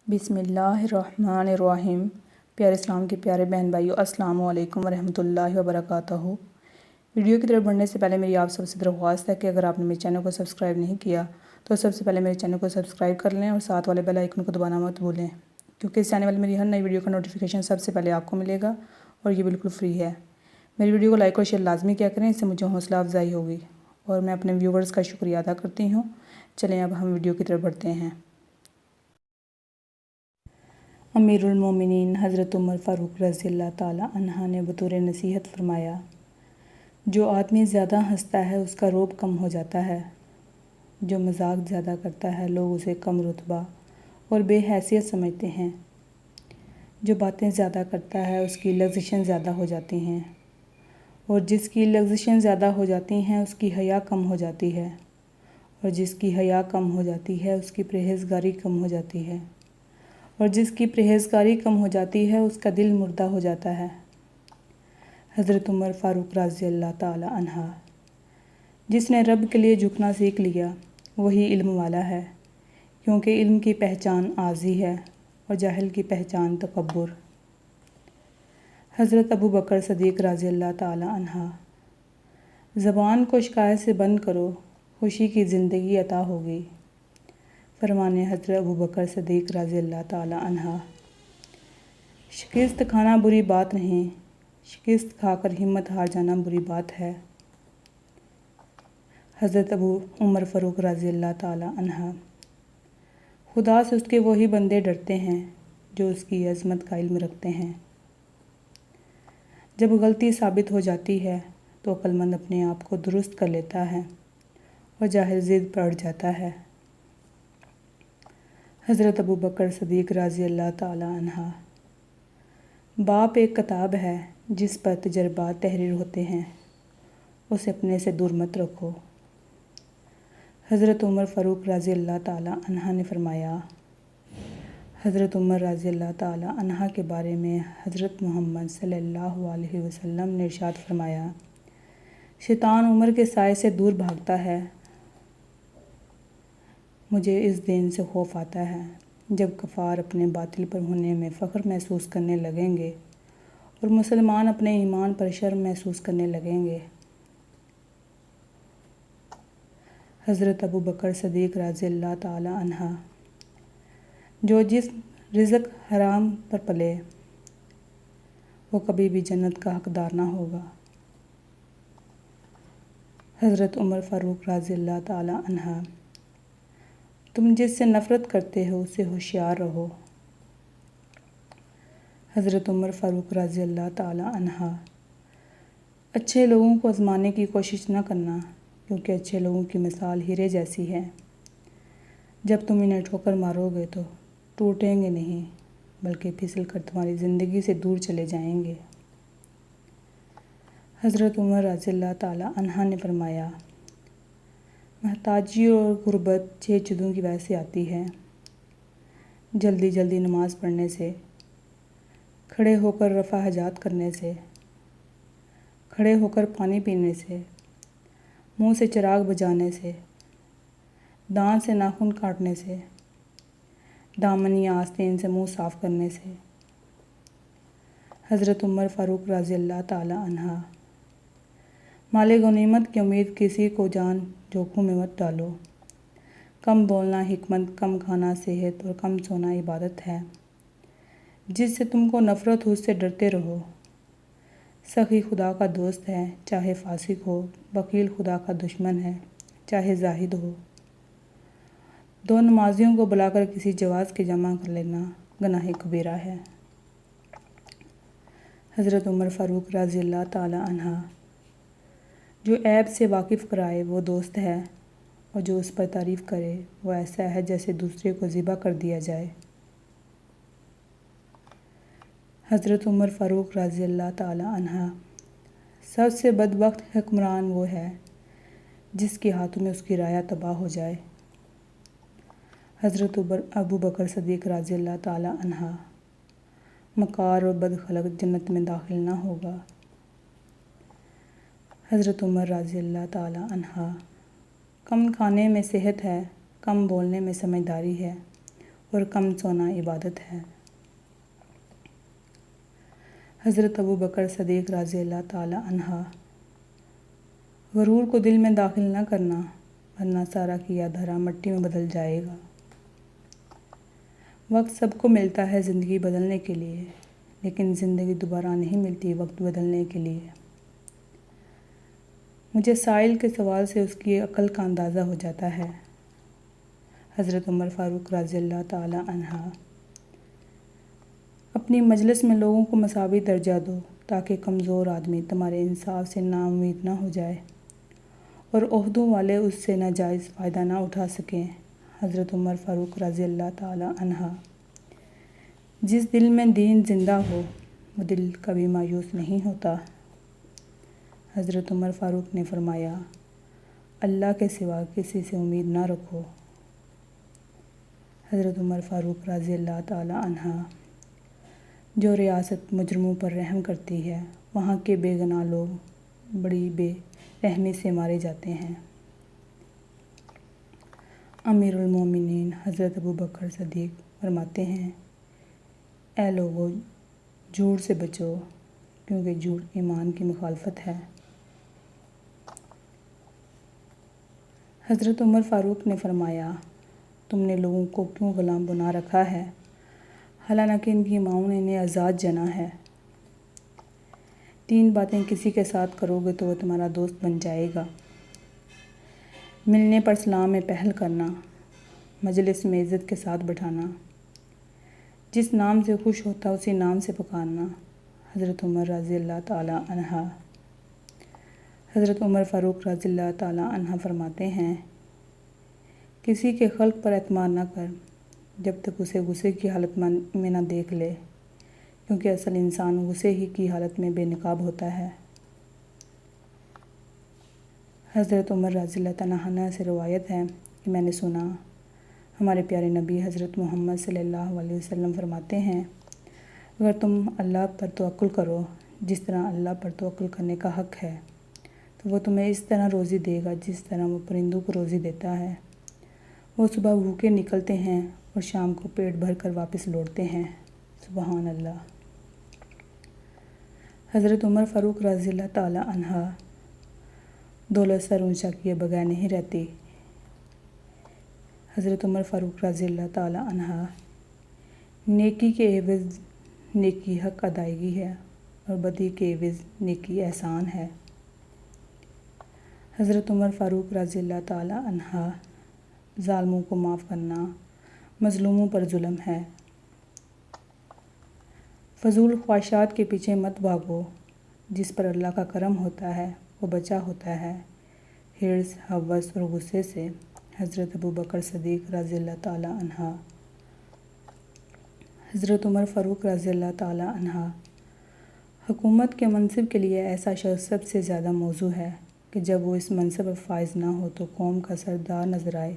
بسم اللہ الرحمن الرحیم۔ پیارے اسلام کے پیارے بہن بھائیو، السلام علیکم ورحمۃ اللہ وبرکاتہ۔ ویڈیو کی طرف بڑھنے سے پہلے میری آپ سب سے درخواست ہے کہ اگر آپ نے میرے چینل کو سبسکرائب نہیں کیا تو سب سے پہلے میرے چینل کو سبسکرائب کر لیں اور ساتھ والے بیل آئیکن کو دبانا مت بھولیں، کیونکہ اس چینل والے میری ہر نئی ویڈیو کا نوٹیفیکیشن سب سے پہلے آپ کو ملے گا اور یہ بالکل فری ہے۔ میری ویڈیو کو لائک اور شیئر لازمی کیا کریں، اس سے مجھے حوصلہ افزائی ہوگی اور میں اپنے ویورز کا شکریہ ادا کرتی ہوں۔ چلیں اب ہم ویڈیو کی طرف بڑھتے ہیں۔ امیر المومنین حضرت عمر فاروق رضی اللہ تعالیٰ عنہ نے بطور نصیحت فرمایا، جو آدمی زیادہ ہنستا ہے اس کا رعب کم ہو جاتا ہے، جو مذاق زیادہ کرتا ہے لوگ اسے کم رتبہ اور بے حیثیت سمجھتے ہیں، جو باتیں زیادہ کرتا ہے اس کی لغزشیں زیادہ ہو جاتی ہیں، اور جس کی لغزشیں زیادہ ہو جاتی ہیں اس کی حیا کم ہو جاتی ہے، اور جس کی حیا کم ہو جاتی ہے اس کی پرہیزگاری کم ہو جاتی ہے، اور جس کی پرہیزگاری کم ہو جاتی ہے اس کا دل مردہ ہو جاتا ہے۔ حضرت عمر فاروق رضی اللہ تعالیٰ عنہ۔ جس نے رب کے لیے جھکنا سیکھ لیا وہی علم والا ہے، کیونکہ علم کی پہچان عاجزی ہے اور جاہل کی پہچان تکبر۔ حضرت ابو بکر صدیق رضی اللہ تعالیٰ عنہ۔ زبان کو شکایت سے بند کرو، خوشی کی زندگی عطا ہوگی۔ فرمان حضرت ابو بکر صدیق رضی اللہ تعالیٰ عنہ۔ شکست کھانا بری بات نہیں، شکست کھا کر ہمت ہار جانا بری بات ہے۔ حضرت ابو عمر فاروق رضی اللہ تعالیٰ عنہ۔ خدا سے اس کے وہی بندے ڈرتے ہیں جو اس کی عظمت کا علم رکھتے ہیں۔ جب غلطی ثابت ہو جاتی ہے تو عقل مند اپنے آپ کو درست کر لیتا ہے اور جاہل ضد پر اڑ جاتا ہے۔ حضرت ابو بکر صدیق رضی اللہ تعالیٰ عنہ۔ باپ ایک کتاب ہے جس پر تجربات تحریر ہوتے ہیں، اسے اپنے سے دور مت رکھو۔ حضرت عمر فاروق رضی اللہ تعالیٰ عنہ نے فرمایا، حضرت عمر رضی اللہ تعالیٰ عنہ کے بارے میں حضرت محمد صلی اللہ علیہ وسلم نے ارشاد فرمایا، شیطان عمر کے سائے سے دور بھاگتا ہے۔ مجھے اس دن سے خوف آتا ہے جب کفار اپنے باطل پر ہونے میں فخر محسوس کرنے لگیں گے اور مسلمان اپنے ایمان پر شرم محسوس کرنے لگیں گے۔ حضرت ابو بکر صدیق رضی اللہ تعالیٰ عنہ۔ جو جسم رزق حرام پر پلے وہ کبھی بھی جنت کا حقدار نہ ہوگا۔ حضرت عمر فاروق رضی اللہ تعالیٰ عنہ۔ تم جس سے نفرت کرتے ہو اس سے ہوشیار رہو۔ حضرت عمر فاروق رضی اللہ تعالیٰ عنہ۔ اچھے لوگوں کو آزمانے کی کوشش نہ کرنا، کیونکہ اچھے لوگوں کی مثال ہیرے جیسی ہے، جب تم انہیں ٹھوکر مارو گے تو ٹوٹیں گے نہیں بلکہ پھسل کر تمہاری زندگی سے دور چلے جائیں گے۔ حضرت عمر رضی اللہ تعالیٰ عنہ نے فرمایا، محتاجی اور غربت 6 چیزوں کی وجہ سے آتی ہے: جلدی جلدی نماز پڑھنے سے، کھڑے ہو کر رفع حاجات کرنے سے، کھڑے ہو کر پانی پینے سے، منہ سے چراغ بجھانے سے، دانت سے ناخن کاٹنے سے، دامن یا آستین سے منہ صاف کرنے سے۔ حضرت عمر فاروق رضی اللہ تعالیٰ عنہ۔ مال غنیمت کی امید کسی کو جان جوکھم میں مت ڈالو۔ کم بولنا حکمت، کم کھانا صحت اور کم سونا عبادت ہے۔ جس سے تم کو نفرت ہو اس سے ڈرتے رہو۔ سخی خدا کا دوست ہے چاہے فاسق ہو، بخیل خدا کا دشمن ہے چاہے زاہد ہو۔ 2 نمازیوں کو بلا کر کسی جواز کے جمع کر لینا گناہ کبیرہ ہے۔ حضرت عمر فاروق رضی اللہ تعالیٰ عنہ۔ جو عیب سے واقف کرائے وہ دوست ہے، اور جو اس پر تعریف کرے وہ ایسا ہے جیسے دوسرے کو ذبح کر دیا جائے۔ حضرت عمر فاروق رضی اللہ تعالیٰ عنہ۔ سب سے بدبخت حکمران وہ ہے جس کے ہاتھوں میں اس کی رعایا تباہ ہو جائے۔ حضرت ابو بکر صدیق رضی اللہ تعالیٰ عنہ۔ مکار اور بدخلق جنت میں داخل نہ ہوگا۔ حضرت عمر رضی اللہ تعالیٰ عنہ۔ کم کھانے میں صحت ہے، کم بولنے میں سمجھداری ہے اور کم سونا عبادت ہے۔ حضرت ابوبکر صدیق رضی اللہ تعالی عنہ: غرور کو دل میں داخل نہ کرنا، ورنہ سارا کیا دھرا مٹی میں بدل جائے گا۔ وقت سب کو ملتا ہے زندگی بدلنے کے لیے، لیکن زندگی دوبارہ نہیں ملتی وقت بدلنے کے لیے۔ مجھے سائل کے سوال سے اس کی عقل کا اندازہ ہو جاتا ہے۔ حضرت عمر فاروق رضی اللہ تعالی عنہ: اپنی مجلس میں لوگوں کو مساوی درجہ دو تاکہ کمزور آدمی تمہارے انصاف سے نا امید نہ ہو جائے اور عہدوں والے اس سے ناجائز فائدہ نہ اٹھا سکیں۔ حضرت عمر فاروق رضی اللہ تعالی عنہ: جس دل میں دین زندہ ہو وہ دل کبھی مایوس نہیں ہوتا۔ حضرت عمر فاروق نے فرمایا: اللہ کے سوا کسی سے امید نہ رکھو۔ حضرت عمر فاروق رضی اللہ تعالی عنہ: جو ریاست مجرموں پر رحم کرتی ہے وہاں کے بے گناہ لوگ بڑی بے رحمی سے مارے جاتے ہیں۔ امیر المومنین حضرت ابوبکر صدیق فرماتے ہیں: اے لوگو، جھوٹ سے بچو، کیونکہ جھوٹ ایمان کی مخالفت ہے۔ حضرت عمر فاروق نے فرمایا: تم نے لوگوں کو کیوں غلام بنا رکھا ہے، حالانکہ ان کی ماؤں نے انہیں آزاد جنا ہے۔ 3 باتیں کسی کے ساتھ کرو گے تو وہ تمہارا دوست بن جائے گا۔ ملنے پر سلام میں پہل کرنا، مجلس میں عزت کے ساتھ بٹھانا، جس نام سے خوش ہوتا اسی نام سے پکارنا۔ حضرت عمر رضی اللہ تعالی عنہ: حضرت عمر فاروق رضی اللہ تعالی عنہ فرماتے ہیں: کسی کے خلق پر اعتماد نہ کر جب تک اسے غصے کی حالت میں نہ دیکھ لے، کیونکہ اصل انسان غصے ہی کی حالت میں بے نقاب ہوتا ہے۔ حضرت عمر رضی اللہ تعالی عنہ سے روایت ہے کہ میں نے سنا، ہمارے پیارے نبی حضرت محمد صلی اللہ علیہ وسلم فرماتے ہیں: اگر تم اللہ پر توکل کرو جس طرح اللہ پر توکل کرنے کا حق ہے، تو وہ تمہیں اس طرح روزی دے گا جس طرح وہ پرندوں کو روزی دیتا ہے۔ وہ صبح بھوکے نکلتے ہیں اور شام کو پیٹ بھر کر واپس لوٹتے ہیں۔ سبحان اللہ۔ حضرت عمر فاروق رضی اللہ تعالی عنہ: دولت سر اونچا کیے بغیر نہیں رہتی۔ حضرت عمر فاروق رضی اللہ تعالی عنہ: نیکی کے عوض نیکی حق ادائیگی ہے اور بدی کے عوض نیکی احسان ہے۔ حضرت عمر فاروق رضی اللہ تعالی عنہ: ظالموں کو معاف کرنا مظلوموں پر ظلم ہے۔ فضول خواہشات کے پیچھے مت بھاگو، جس پر اللہ کا کرم ہوتا ہے وہ بچا ہوتا ہے حرص، ہوس اور غصے سے۔ حضرت ابوبکر صدیق رضی اللہ تعالی عنہ: حضرت عمر فاروق رضی اللہ تعالی عنہ: حکومت کے منصب کے لیے ایسا شخص سب سے زیادہ موزوں ہے کہ جب وہ اس منصب پر فائز نہ ہو تو قوم کا سردار نظر آئے،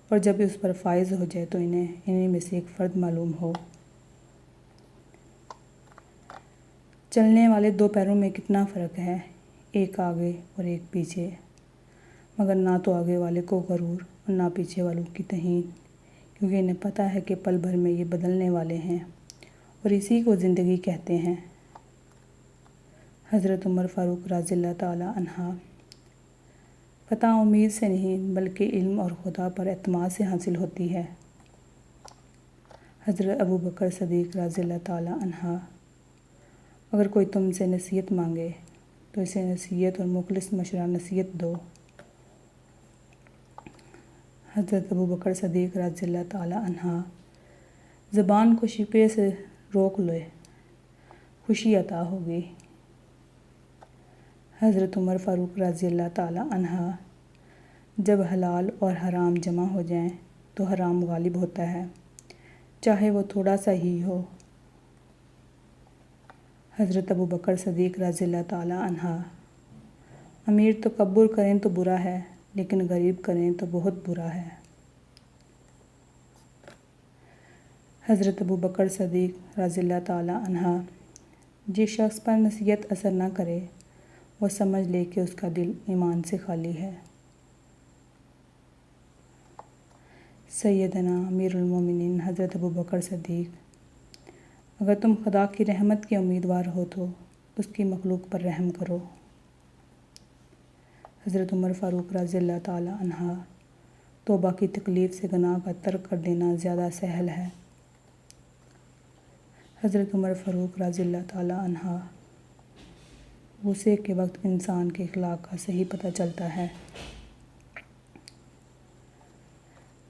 اور جب اس پر فائز ہو جائے تو انہیں میں سے ایک فرد معلوم ہو۔ چلنے والے 2 پیروں میں کتنا فرق ہے، ایک آگے اور ایک پیچھے، مگر نہ تو آگے والے کو غرور اور نہ پیچھے والوں کی توہین، کیونکہ انہیں پتہ ہے کہ پل بھر میں یہ بدلنے والے ہیں اور اسی کو زندگی کہتے ہیں۔ حضرت عمر فاروق رضی اللہ تعالی عنہ: فتح امید سے نہیں بلکہ علم اور خدا پر اعتماد سے حاصل ہوتی ہے۔ حضرت ابوبکر صدیق رضی اللہ تعالی عنہ: اگر کوئی تم سے نصیحت مانگے تو اسے نصیحت اور مخلص مشورہ نصیحت دو۔ حضرت ابوبکر صدیق رضی اللہ تعالی عنہ: زبان کو شپے سے روک لو، خوشی عطا ہوگی۔ حضرت عمر فاروق رضی اللہ تعالی عنہ: جب حلال اور حرام جمع ہو جائیں تو حرام غالب ہوتا ہے، چاہے وہ تھوڑا سا ہی ہو۔ حضرت ابوبکر صدیق رضی اللہ تعالی عنہ: امیر تکبر کریں تو برا ہے، لیکن غریب کریں تو بہت برا ہے۔ حضرت ابوبکر صدیق رضی اللہ تعالی عنہ: جس شخص پر نصیحت اثر نہ کرے وہ سمجھ لے کہ اس کا دل ایمان سے خالی ہے۔ سیدنا امیر المومنین حضرت ابوبکر صدیق: اگر تم خدا کی رحمت کے امیدوار ہو تو اس کی مخلوق پر رحم کرو۔ حضرت عمر فاروق رضی اللہ تعالیٰ عنہ: توبہ کی تکلیف سے گناہ کا ترک کر دینا زیادہ سہل ہے۔ حضرت عمر فاروق رضی اللہ تعالیٰ عنہ: غصے کے وقت انسان کے اخلاق کا صحیح پتہ چلتا ہے۔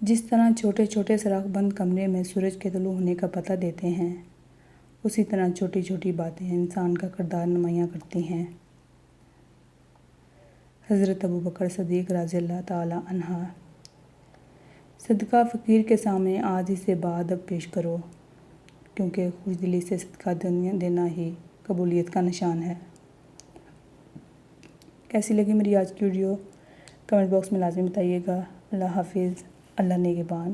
جس طرح چھوٹے چھوٹے سوراخ بند کمرے میں سورج کے طلوع ہونے کا پتہ دیتے ہیں، اسی طرح چھوٹی چھوٹی باتیں انسان کا کردار نمایاں کرتی ہیں۔ حضرت ابوبکر صدیق رضی اللہ تعالیٰ عنہ: صدقہ فقیر کے سامنے آج ہی سے بادب پیش کرو، کیونکہ خوش دلی سے صدقہ دینا ہی قبولیت کا نشان ہے۔ کیسی لگی میری آج کی ویڈیو؟ کمنٹ باکس میں لازمی بتائیے گا۔ اللہ حافظ، اللہ نگہبان۔